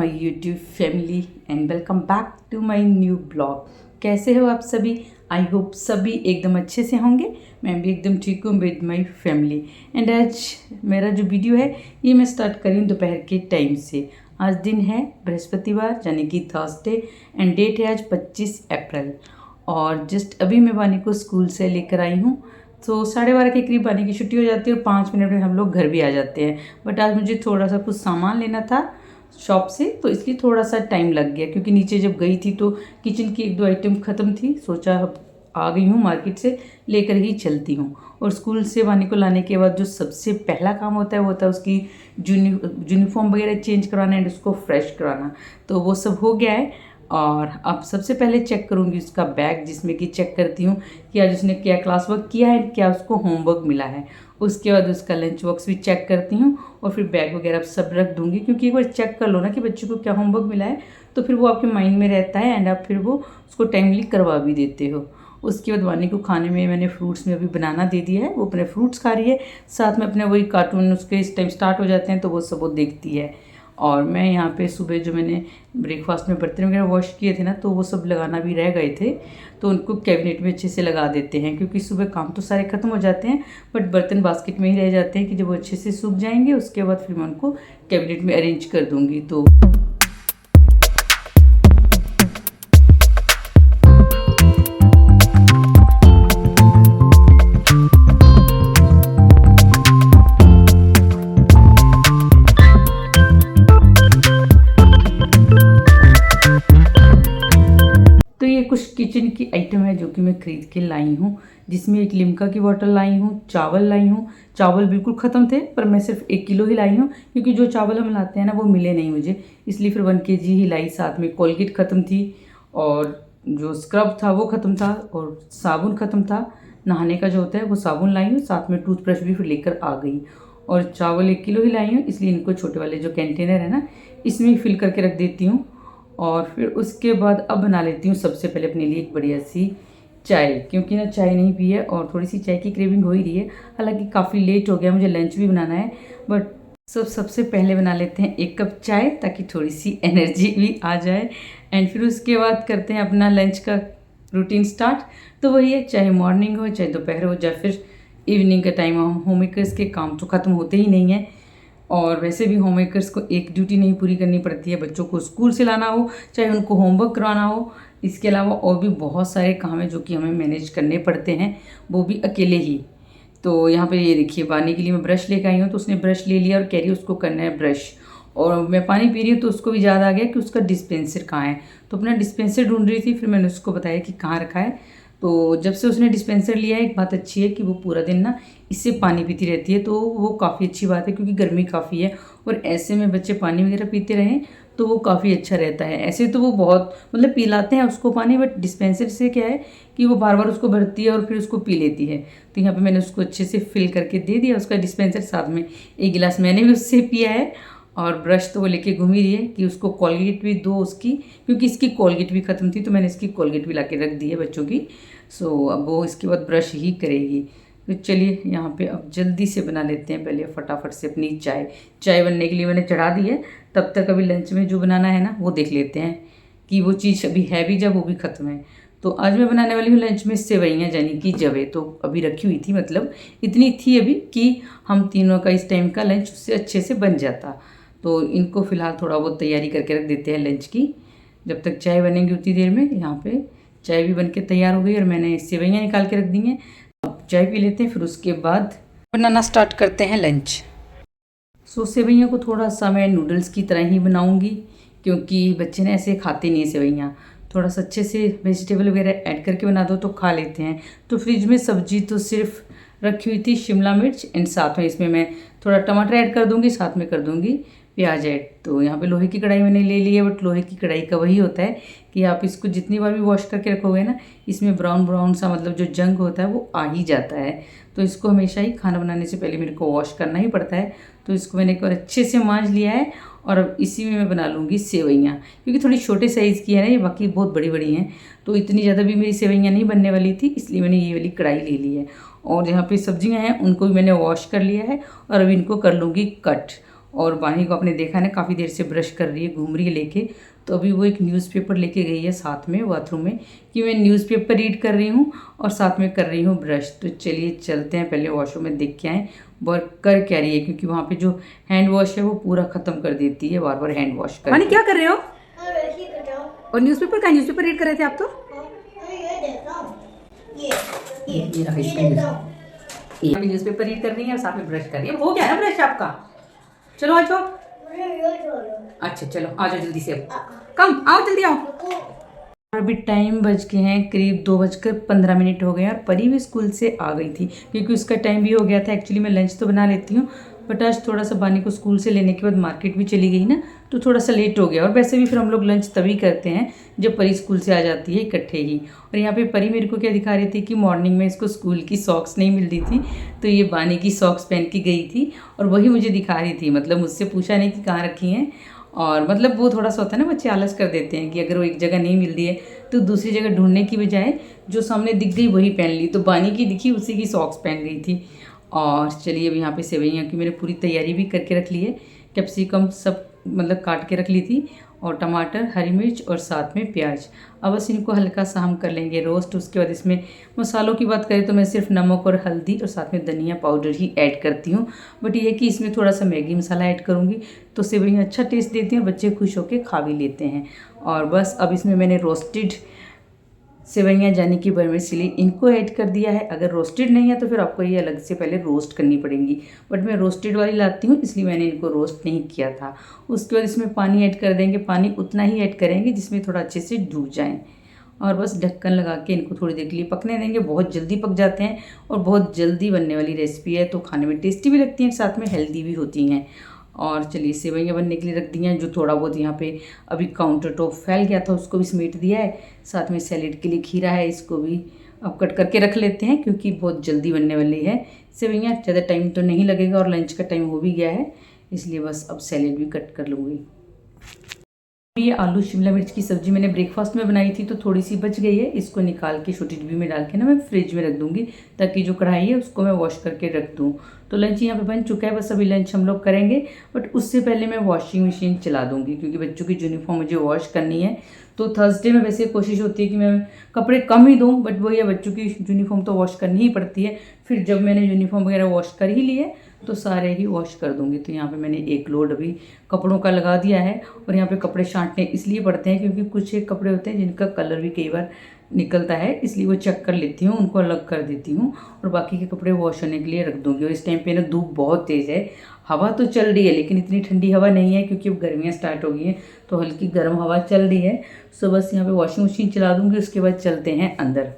My YouTube family and welcome back to my new blog. कैसे हो आप सभी? आई होप सभी एकदम अच्छे से होंगे। मैं भी एकदम ठीक हूँ विद माय फैमिली। एंड आज मेरा जो वीडियो है ये मैं स्टार्ट करी हूँ दोपहर के टाइम से। आज दिन है बृहस्पतिवार यानी कि थर्सडे एंड डेट है आज 25 अप्रैल। और जस्ट अभी मैं वानी को स्कूल से लेकर आई हूँ, तो 12:30 के करीब वानी की छुट्टी हो जाती है और 5 मिनट में हम लोग घर भी आ जाते हैं। बट आज मुझे थोड़ा सा कुछ सामान लेना था शॉप से, तो इसलिए थोड़ा सा टाइम लग गया, क्योंकि नीचे जब गई थी तो किचन की 1-2 आइटम ख़त्म थी। सोचा अब आ गई हूँ मार्केट से, लेकर ही चलती हूँ। और स्कूल से वानी को लाने के बाद जो सबसे पहला काम होता है वो होता है उसकी यूनिफॉर्म वगैरह चेंज करवाना एंड उसको फ्रेश करवाना। तो वो सब हो गया है। और अब सबसे पहले चेक करूँगी उसका बैग, जिसमें कि चेक करती हूँ कि आज उसने क्या क्लास वर्क किया है, क्या उसको होमवर्क मिला है। उसके बाद उसका लंच बॉक्स भी चेक करती हूँ और फिर बैग वगैरह सब रख दूँगी, क्योंकि एक बार चेक कर लो ना कि बच्चे को क्या होमवर्क मिला है तो फिर वो आपके माइंड में रहता है एंड आप फिर वो उसको टाइमली करवा भी देते हो। उसके बाद वानी को खाने में मैंने फ्रूट्स में अभी बनाना दे दिया है, वो अपने फ्रूट्स खा रही है, साथ में अपने वही कार्टून उसके इस टाइम स्टार्ट हो जाते हैं तो वो सब वो देखती है। और मैं यहाँ पे सुबह जो मैंने ब्रेकफास्ट में बर्तन वगैरह वॉश किए थे ना, तो वो सब लगाना भी रह गए थे, तो उनको कैबिनेट में अच्छे से लगा देते हैं, क्योंकि सुबह काम तो सारे ख़त्म हो जाते हैं बट बर्तन बास्केट में ही रह जाते हैं कि जब वो अच्छे से सूख जाएंगे उसके बाद फिर मैं उनको कैबिनेट में अरेंज कर दूँगी। तो ये कुछ किचन की आइटम है जो कि मैं ख़रीद के लाई हूँ, जिसमें एक लिम्का की बॉटल लाई हूँ, चावल लाई हूँ। चावल बिल्कुल ख़त्म थे पर मैं सिर्फ 1 किलो ही लाई हूँ, क्योंकि जो चावल हम लाते हैं ना वो मिले नहीं मुझे, इसलिए फिर 1 kg ही लाई। साथ में कोलगेट ख़त्म थी और जो स्क्रब था वो ख़त्म था और साबुन ख़त्म था, नहाने का जो होता है वो साबुन लाई हूँ। साथ में टूथब्रश भी फिर लेकर आ गई। और चावल 1 किलो ही लाई हूँ, इसलिए इनको छोटे वाले जो कंटेनर है ना इसमें फिल करके रख देती हूँ। और फिर उसके बाद अब बना लेती हूँ सबसे पहले अपने लिए एक बढ़िया सी चाय, क्योंकि ना चाय नहीं पी है और थोड़ी सी चाय की क्रेविंग हो ही रही है। हालांकि काफ़ी लेट हो गया, मुझे लंच भी बनाना है, बट सबसे पहले बना लेते हैं 1 कप चाय, ताकि थोड़ी सी एनर्जी भी आ जाए। एंड फिर उसके बाद करते हैं अपना लंच का रूटीन स्टार्ट। तो वही है, चाहे मॉर्निंग हो चाहे दोपहर हो चाहे फिर इवनिंग का टाइम हो, होम मेकर्स के काम तो ख़त्म होते ही नहीं हैं। और वैसे भी होम मेकर्स को एक ड्यूटी नहीं पूरी करनी पड़ती है, बच्चों को स्कूल से लाना हो चाहे उनको होमवर्क करवाना हो। इसके अलावा और भी बहुत सारे काम हैं जो कि हमें मैनेज करने पड़ते हैं, वो भी अकेले ही। तो यहाँ पे ये देखिए, वानी के लिए मैं ब्रश लेकर आई हूँ, तो उसने ब्रश ले लिया और कह रही है उसको करना है ब्रश। और मैं पानी पी रही हूँ तो उसको भी याद आ गया कि उसका डिस्पेंसर कहाँ है, तो अपना डिस्पेंसर ढूंढ रही थी। फिर मैंने उसको बताया कि कहाँ रखा है। तो जब से उसने डिस्पेंसर लिया है, एक बात अच्छी है कि वो पूरा दिन ना इससे पानी पीती रहती है, तो वो काफ़ी अच्छी बात है, क्योंकि गर्मी काफ़ी है और ऐसे में बच्चे पानी वगैरह पीते रहें तो वो काफ़ी अच्छा रहता है। ऐसे तो वो बहुत मतलब पिलाते हैं उसको पानी, बट डिस्पेंसर से क्या है कि वो बार बार उसको भरती है और फिर उसको पी लेती है। तो यहाँ पे मैंने उसको अच्छे से फिल करके दे दिया उसका डिस्पेंसर, साथ में 1 गिलास मैंने भी उससे पिया है। और ब्रश तो वो लेके घूम ही रही है कि उसको कोलगेट भी दो उसकी, क्योंकि इसकी कोलगेट भी ख़त्म थी, तो मैंने इसकी कोलगेट भी ला के रख दी है बच्चों की। सो अब वो इसके बाद ब्रश ही करेगी। तो चलिए यहाँ पे अब जल्दी से बना लेते हैं पहले फटाफट से अपनी चाय। चाय बनने के लिए मैंने चढ़ा दी है, तब तक अभी लंच में जो बनाना है ना वो देख लेते हैं कि वो चीज़ अभी है भी जब वो भी ख़त्म है। तो आज मैं बनाने वाली हूँ लंच में सेवइयाँ यानी कि जवे, तो अभी रखी हुई थी, मतलब इतनी थी अभी कि हम तीनों का इस टाइम का लंच उससे अच्छे से बन जाता। तो इनको फ़िलहाल थोड़ा बहुत तैयारी करके रख देते हैं लंच की, जब तक चाय बनेंगी उतनी देर में। यहाँ पे चाय भी बनके तैयार हो गई और मैंने सेवइयाँ निकाल के रख दी हैं। अब चाय पी लेते हैं, फिर उसके बाद बनाना स्टार्ट करते हैं लंच। सो सेवइयाँ को थोड़ा सा मैं नूडल्स की तरह ही बनाऊँगी, क्योंकि बच्चे ने ऐसे खाते नहीं सेवइयाँ। थोड़ा सा अच्छे से वेजिटेबल वगैरह ऐड करके बना दो तो खा लेते हैं। तो फ्रिज में सब्जी तो सिर्फ रखी हुई थी शिमला मिर्च, एंड साथ में इसमें मैं थोड़ा टमाटर ऐड कर दूँगी, साथ में कर दूँगी प्याज ऐड। तो यहाँ पे लोहे की कढ़ाई मैंने ले ली है, बट लोहे की कढ़ाई का वही होता है कि आप इसको जितनी बार भी वॉश करके रखोगे ना, इसमें ब्राउन ब्राउन सा मतलब जो जंग होता है वो आ ही जाता है। तो इसको हमेशा ही खाना बनाने से पहले मेरे को वॉश करना ही पड़ता है। तो इसको मैंने एक बार अच्छे से मांज लिया है और अब इसी में मैं बना लूँगी सेवइयाँ, क्योंकि थोड़ी छोटे साइज़ की है ना ये, बाकी बहुत बड़ी बड़ी हैं, तो इतनी ज़्यादा भी मेरी सेवइयाँ नहीं बनने वाली थी, इसलिए मैंने ये वाली कढ़ाई ले ली है। और जहाँ पे सब्जियाँ हैं उनको भी मैंने वॉश कर लिया है और अब इनको कर लूँगी कट। और बानी को आपने देखा ना काफ़ी देर से ब्रश कर रही है, घूम रही है लेके। तो अभी वो एक न्यूज़पेपर लेके गई है साथ में बाथरूम में कि मैं न्यूज़पेपर रीड कर रही हूँ और साथ में कर रही हूँ ब्रश। तो चलिए चलते हैं, पहले वॉशरूम में देख के आएँ वर्क कर क्या रही है, क्योंकि वहाँ पे जो हैंड वॉश है वो पूरा ख़त्म कर देती है, बार बार हैंड वॉश कर। बानी क्या कर रहे हो? और न्यूज़पेपर का न्यूज़पेपर रीड कर रहे थे आप तो? ये न्यूज़पेपर रीड कर रही है और साथ में ब्रश कर रही है। हो गया ना ब्रश आपका? चलो आ जाओ। अच्छा चलो आ जाओ जल्दी से, कम आओ जल्दी आओ। और अभी टाइम बज गए हैं करीब 2:15 हो गए और परी भी स्कूल से आ गई थी, क्योंकि उसका टाइम भी हो गया था। एक्चुअली मैं लंच तो बना लेती हूँ, बट आज थोड़ा सा बानी को स्कूल से लेने के बाद मार्केट भी चली गई ना, तो थोड़ा सा लेट हो गया। और वैसे भी फिर हम लोग लंच तभी करते हैं जब परी स्कूल से आ जाती है इकट्ठे ही। और यहाँ पे परी मेरे को क्या दिखा रही थी कि मॉर्निंग में इसको स्कूल की सॉक्स नहीं मिल रही थी, तो ये बानी की सॉक्स पहन के गई थी और वही मुझे दिखा रही थी। मतलब मुझसे पूछा नहीं कि कहाँ रखी हैं। और मतलब वो थोड़ा सा होता है ना, बच्चे आलस कर देते हैं कि अगर वो एक जगह नहीं मिल रही है तो दूसरी जगह ढूंढने की बजाय जो सामने दिख गई वही पहन ली। तो बानी की दिखी उसी की सॉक्स पहन गई थी। और चलिए अब यहाँ पे सेवइयाँ की मैंने पूरी तैयारी भी करके रख ली है। कैप्सिकम सब मतलब काट के रख ली थी, और टमाटर, हरी मिर्च और साथ में प्याज। अब बस इनको हल्का सा हम कर लेंगे रोस्ट। उसके बाद इसमें मसालों की बात करें तो मैं सिर्फ नमक और हल्दी और साथ में धनिया पाउडर ही ऐड करती हूँ। बट ये है कि इसमें थोड़ा सा मैगी मसाला ऐड करूँगी तो सेवइयाँ अच्छा टेस्ट देती हैं, बच्चे खुश होकर खा भी लेते हैं। और बस अब इसमें मैंने रोस्टेड सेवइयाँ जाने की वर्मिसेली इनको ऐड कर दिया है। अगर रोस्टेड नहीं है तो फिर आपको ये अलग से पहले रोस्ट करनी पड़ेंगी, बट मैं रोस्टेड वाली लाती हूँ इसलिए मैंने इनको रोस्ट नहीं किया था। उसके बाद इसमें पानी ऐड कर देंगे। पानी उतना ही ऐड करेंगे जिसमें थोड़ा अच्छे से डूब जाएँ, और बस ढक्कन लगा के इनको थोड़ी देर के लिए पकने देंगे। बहुत जल्दी पक जाते हैं और बहुत जल्दी बनने वाली रेसिपी है, तो खाने में टेस्टी भी लगती हैं, साथ में हेल्दी भी होती हैं। और चलिए सेवइयाँ बनने के लिए रख दी हैं। जो थोड़ा बहुत यहाँ पे अभी काउंटर टॉप फैल गया था उसको भी समेट दिया है। साथ में सैलेड के लिए खीरा है, इसको भी अब कट करके रख लेते हैं क्योंकि बहुत जल्दी बनने वाली है सेवइयाँ। ज़्यादा टाइम तो नहीं लगेगा और लंच का टाइम हो भी गया है, इसलिए बस अब सैलेड भी कट कर लूँगी। ये आलू शिमला मिर्च की सब्ज़ी मैंने ब्रेकफास्ट में बनाई थी तो थोड़ी सी बच गई है। इसको निकाल के छोटी डिब्बी में डाल के ना मैं फ्रिज में रख दूँगी, ताकि जो कढ़ाई है उसको मैं वॉश करके रख दूँ। तो लंच यहाँ पे बन चुका है, बस अभी लंच हम लोग करेंगे। बट उससे पहले मैं वॉशिंग मशीन चला दूँगी क्योंकि बच्चों की यूनिफॉर्म मुझे वॉश करनी है। तो थर्सडे में वैसे कोशिश होती है कि मैं कपड़े कम ही दूँ, बट वही है बच्चों की यूनिफॉर्म तो वॉश करनी ही पड़ती है। फिर जब मैंने यूनिफॉर्म वगैरह वॉश कर ही ली है तो सारे ही वॉश कर दूँगी। तो यहाँ पे मैंने एक लोड अभी कपड़ों का लगा दिया है। और यहाँ पे कपड़े छांटने इसलिए पड़ते हैं क्योंकि कुछ एक कपड़े होते हैं जिनका कलर भी कई बार निकलता है, इसलिए वो चेक कर लेती हूँ, उनको अलग कर देती हूँ और बाकी के कपड़े वॉश होने के लिए रख दूँगी। और इस टाइम पे ना धूप बहुत तेज़ है, हवा तो चल रही है लेकिन इतनी ठंडी हवा नहीं है क्योंकि अब गर्मियाँ स्टार्ट हो गई हैं, तो हल्की गर्म हवा चल रही है। सो बस यहाँ पे वॉशिंग मशीन चला दूँगी, उसके बाद चलते हैं अंदर,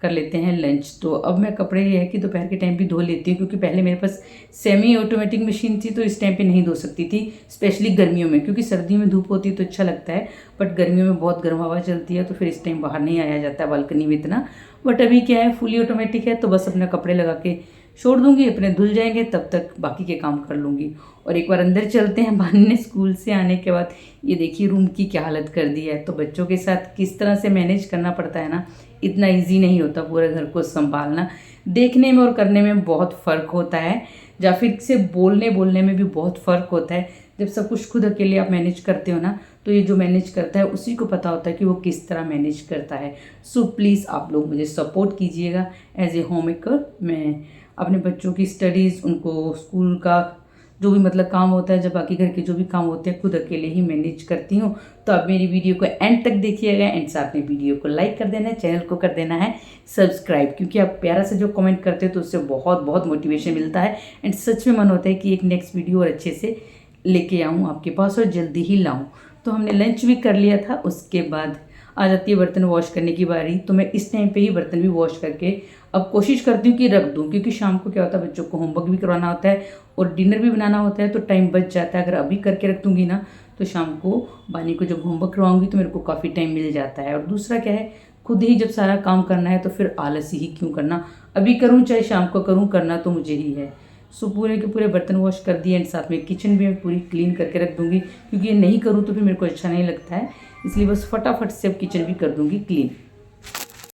कर लेते हैं लंच। तो अब मैं कपड़े ये है कि दोपहर के टाइम भी धो लेती हूँ क्योंकि पहले मेरे पास सेमी ऑटोमेटिक मशीन थी तो इस टाइम पे नहीं धो सकती थी, स्पेशली गर्मियों में, क्योंकि सर्दियों में धूप होती है तो अच्छा लगता है, बट गर्मियों में बहुत गर्म हवा चलती है तो फिर इस टाइम बाहर नहीं आया जाता है बालकनी में इतना। बट अभी क्या है, फुली ऑटोमेटिक है तो बस अपने कपड़े लगा के छोड़ दूँगी, अपने धुल जाएंगे, तब तक बाकी के काम कर लूँगी। और एक बार अंदर चलते हैं। बानी ने स्कूल से आने के बाद ये देखिए रूम की क्या हालत कर दी है। तो बच्चों के साथ किस तरह से मैनेज करना पड़ता है ना, इतना इजी नहीं होता पूरे घर को संभालना। देखने में और करने में बहुत फ़र्क होता है, या फिर से बोलने में भी बहुत फ़र्क होता है। जब सब कुछ खुद अकेले आप मैनेज करते हो ना, तो ये जो मैनेज करता है उसी को पता होता है कि वो किस तरह मैनेज करता है। सो प्लीज़ आप लोग मुझे सपोर्ट कीजिएगा एज ए होम मेकर। मैं अपने बच्चों की स्टडीज़, उनको स्कूल का जो भी मतलब काम होता है, जब बाकी घर के जो भी काम होते हैं खुद अकेले ही मैनेज करती हूँ। तो आप मेरी वीडियो को एंड तक देखिएगा, एंड साथ में वीडियो को लाइक कर देना है, चैनल को कर देना है सब्सक्राइब, क्योंकि आप प्यारा से जो कमेंट करते हो तो उससे बहुत बहुत मोटिवेशन मिलता है। एंड सच में मन होता है कि एक नेक्स्ट वीडियो और अच्छे से लेके आऊँ आपके पास और जल्दी ही लाऊँ। तो हमने लंच भी कर लिया था, उसके बाद आ जाती है बर्तन वॉश करने की बारी। तो मैं इस टाइम पे ही बर्तन भी वॉश करके अब कोशिश करती हूँ कि रख दूँ, क्योंकि शाम को क्या होता है बच्चों को होमवर्क भी करवाना होता है और डिनर भी बनाना होता है, तो टाइम बच जाता है। अगर अभी करके रख दूँगी ना तो शाम को बानी को जब होमवर्क करवाऊँगी तो मेरे को काफ़ी टाइम मिल जाता है। और दूसरा क्या है, खुद ही जब सारा काम करना है तो फिर आलस ही क्यों करना, अभी करूँ चाहे शाम को करूँ, करना तो मुझे ही है। सो पूरे के पूरे बर्तन वॉश कर दिए एंड साथ में किचन भी मैं पूरी क्लीन करके रख दूँगी, क्योंकि ये नहीं करूँ तो फिर मेरे को अच्छा नहीं लगता है, इसलिए बस फटाफट से अब किचन भी कर दूँगी क्लीन।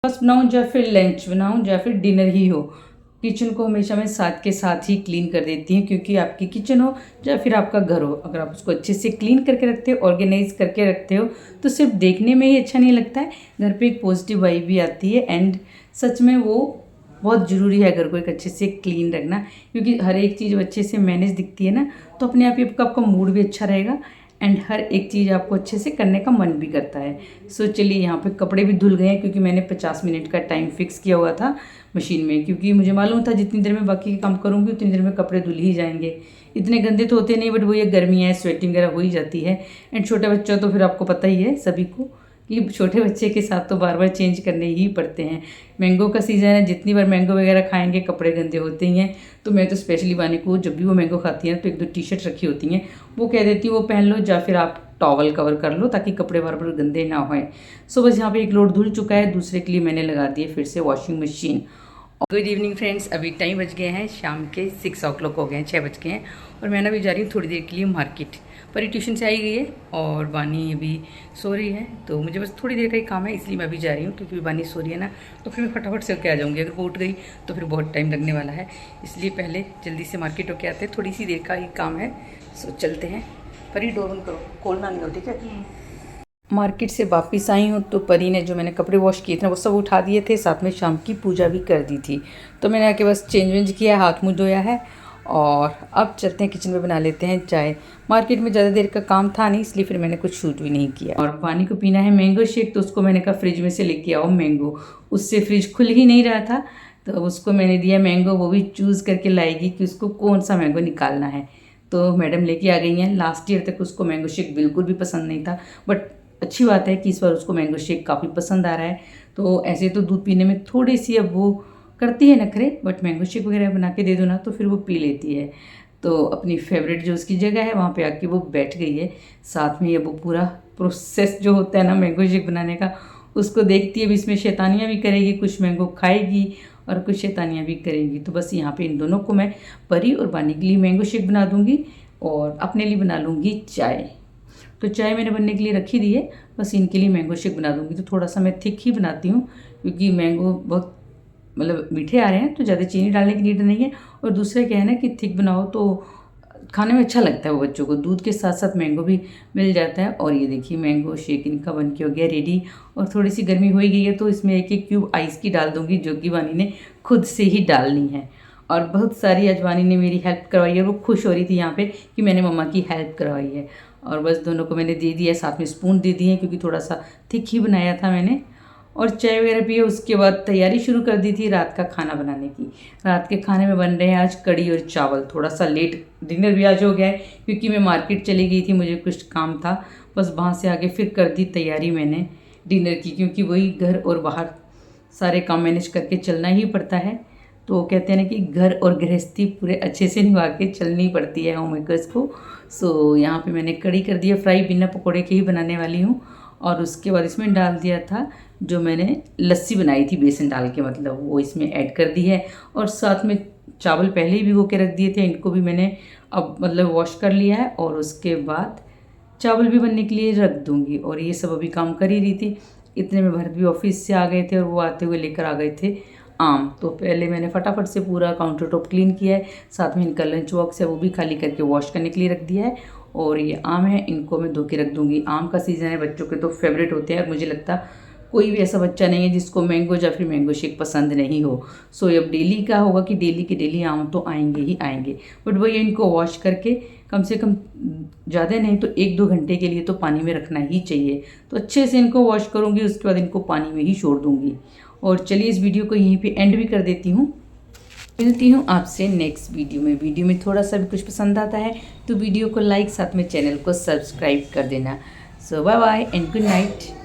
बस बनाऊँ या फिर लंच बनाऊँ या फिर डिनर ही हो, किचन को हमेशा मैं साथ के साथ ही क्लीन कर देती हूँ, क्योंकि आपकी किचन हो या फिर आपका घर हो, अगर आप उसको अच्छे से क्लीन करके रखते हो, ऑर्गेनाइज करके रखते हो, तो सिर्फ देखने में ही अच्छा नहीं लगता है, घर पे एक पॉजिटिव वाइब भी आती है। एंड सच में वो बहुत ज़रूरी है घर को एक अच्छे से क्लीन रखना, क्योंकि हर एक चीज़ अच्छे से मैनेज दिखती है ना, तो अपने आप ही आपका मूड भी अच्छा रहेगा एंड हर एक चीज़ आपको अच्छे से करने का मन भी करता है। सो चलिए, यहाँ पे कपड़े भी धुल गए हैं, क्योंकि मैंने 50 मिनट का टाइम फिक्स किया हुआ था मशीन में, क्योंकि मुझे मालूम था जितनी देर में बाकी के काम करूँगी उतनी देर में कपड़े धुल ही जाएंगे। इतने गंदे तो होते नहीं, बट वो ये गर्मी है, स्वेटिंग वगैरह हो ही जाती है। एंड छोटे बच्चों तो फिर आपको पता ही है सभी को कि छोटे बच्चे के साथ तो बार बार चेंज करने ही पड़ते हैं। मैंगो का सीज़न है, जितनी बार मैंगो वगैरह खाएंगे कपड़े गंदे होते ही हैं। तो मैं तो स्पेशली बानी को जब भी वो मैंगो खाती है तो 1-2 टी-शर्ट रखी होती हैं, वो कह देती है वो पहन लो, या फिर आप टॉवल कवर कर लो ताकि कपड़े बार बार गंदे ना होएं। सो बस यहाँ पे एक लोड धुल चुका है, दूसरे के लिए मैंने लगा दिए फिर से washing machine. Good evening friends, अभी टाइम बज गए हैं शाम के 6 o'clock हो गए हैं, 6 बज गए हैं, और मैं ना भी जा रही हूँ थोड़ी देर के लिए मार्केट। परी ट्यूशन से आई गई है और बानी अभी सो रही है, तो मुझे बस थोड़ी देर का ही काम है, इसलिए मैं अभी जा रही हूँ, क्योंकि बानी सो रही है ना, तो फिर मैं फटाफट से होकर आ जाऊँगी। अगर वो उठ गई तो फिर बहुत टाइम लगने वाला है, इसलिए पहले जल्दी से मार्केट होके आते हैं, थोड़ी सी देर का ही काम है। सो चलते हैं। परी डोर बंद करो, खोलना नहीं हो, ठीक है। मार्केट से वापस आई हूँ तो परी ने जो मैंने कपड़े वॉश किए थे वो सब उठा दिए थे, साथ में शाम की पूजा भी कर दी थी। तो मैंने आके बस चेंज वेंज किया, हाथ मुँह धोया है, और अब चलते हैं किचन में बना लेते हैं चाय। मार्केट में ज़्यादा देर का काम था नहीं, इसलिए फिर मैंने कुछ शूट भी नहीं किया। और पानी को पीना है मैंगो शेक, तो उसको मैंने कहा फ्रिज में से लेके आओ मैंगो, उससे फ्रिज खुल ही नहीं रहा था, तो उसको मैंने दिया मैंगो, वो भी चूज़ करके लाएगी कि उसको कौन सा मैंगो निकालना है। तो मैडम लेके आ गई हैं। लास्ट ईयर तक उसको मैंगो शेक बिल्कुल भी पसंद नहीं था, बट अच्छी बात है कि इस बार उसको मैंगो शेक काफ़ी पसंद आ रहा है। तो ऐसे तो दूध पीने में थोड़ी सी अब वो करती है नखरे, बट मैंगो शेक वगैरह बना के दे दो ना तो फिर वो पी लेती है। तो अपनी फेवरेट जो उसकी जगह है वहाँ पे आके वो बैठ गई है। साथ में ये वो पूरा प्रोसेस जो होता है ना मैंगो शेक बनाने का, उसको देखती है। अब इसमें शैतानियाँ भी करेगी, कुछ मैंगो खाएगी और कुछ शैतानियाँ भी करेगी। तो बस यहाँ पे इन दोनों को मैं परी और बानी के लिए मैंगो शेक बना दूँगी और अपने लिए बना लूँगी चाय। तो चाय मैंने बनने के लिए रखी दी है, बस इनके लिए मैंगो शेक बना दूँगी। तो थोड़ा सा मैं थिक ही बनाती हूँ, क्योंकि मैंगो बहुत मतलब मीठे आ रहे हैं, तो ज़्यादा चीनी डालने की नीड नहीं है। और दूसरा क्या है ना कि थिक बनाओ तो खाने में अच्छा लगता है वो बच्चों को, दूध के साथ साथ मैंगो भी मिल जाता है। और ये देखिए मैंगो शेक इनका बन के हो गया रेडी। और थोड़ी सी गर्मी हो ही गई है, तो इसमें 1-1 क्यूब आइस की डाल दूँगी, जो कि वानी ने खुद से ही डालनी है। और बहुत सारी अजवानी ने मेरी हेल्प करवाई है, वो खुश हो रही थी यहाँ पे कि मैंने मम्मा की हेल्प करवाई है। और बस दोनों को मैंने दे दिया, साथ में स्पून दे दिए, क्योंकि थोड़ा सा थिक ही बनाया था मैंने। और चाय वगैरह पिए, उसके बाद तैयारी शुरू कर दी थी रात का खाना बनाने की। रात के खाने में बन रहे हैं आज कढ़ी और चावल। थोड़ा सा लेट डिनर भी आज हो गया है, क्योंकि मैं मार्केट चली गई थी, मुझे कुछ काम था, बस वहाँ से आगे फिर कर दी तैयारी मैंने डिनर की, क्योंकि वही घर और बाहर सारे काम मैनेज करके चलना ही पड़ता है। तो कहते हैं ना कि घर और गृहस्थी पूरे अच्छे से निभा के चलनी पड़ती है होम मेकर्स को। सो यहाँ पे मैंने कढ़ी कर दिया फ्राई, बिना पकोड़े के ही बनाने वाली हूँ। और उसके बाद इसमें डाल दिया था जो मैंने लस्सी बनाई थी बेसन डाल के, मतलब वो इसमें ऐड कर दी है। और साथ में चावल पहले ही भिगो के रख दिए थे, इनको भी मैंने अब मतलब वॉश कर लिया है, और उसके बाद चावल भी बनने के लिए रख दूँगी। और ये सब अभी काम कर ही रही थी, इतने में भरत भी ऑफिस से आ गए थे, और वो आते हुए लेकर आ गए थे आम। तो पहले मैंने फटाफट से पूरा काउंटर टॉप क्लीन किया है, साथ में इनका लंच बॉक्स है वो भी खाली करके वॉश करने के लिए रख दिया है। और ये आम है, इनको मैं धो के रख दूँगी। आम का सीज़न है, बच्चों के तो फेवरेट होते हैं, और मुझे लगता कोई भी ऐसा बच्चा नहीं है जिसको मैंगो या फिर मैंगो शेक पसंद नहीं हो। सो अब डेली का होगा कि डेली के डेली आम तो आएंगे ही आएंगे, बट वही इनको वॉश करके कम से कम ज़्यादा नहीं तो 1-2 घंटे के लिए तो पानी में रखना ही चाहिए। तो अच्छे से इनको वॉश करूँगी, उसके बाद इनको पानी में ही छोड़ दूँगी। और चलिए इस वीडियो को यहीं पे एंड भी कर देती हूँ। मिलती हूँ आपसे नेक्स्ट वीडियो में। वीडियो में थोड़ा सा भी कुछ पसंद आता है तो वीडियो को लाइक, साथ में चैनल को सब्सक्राइब कर देना। So bye bye and good night.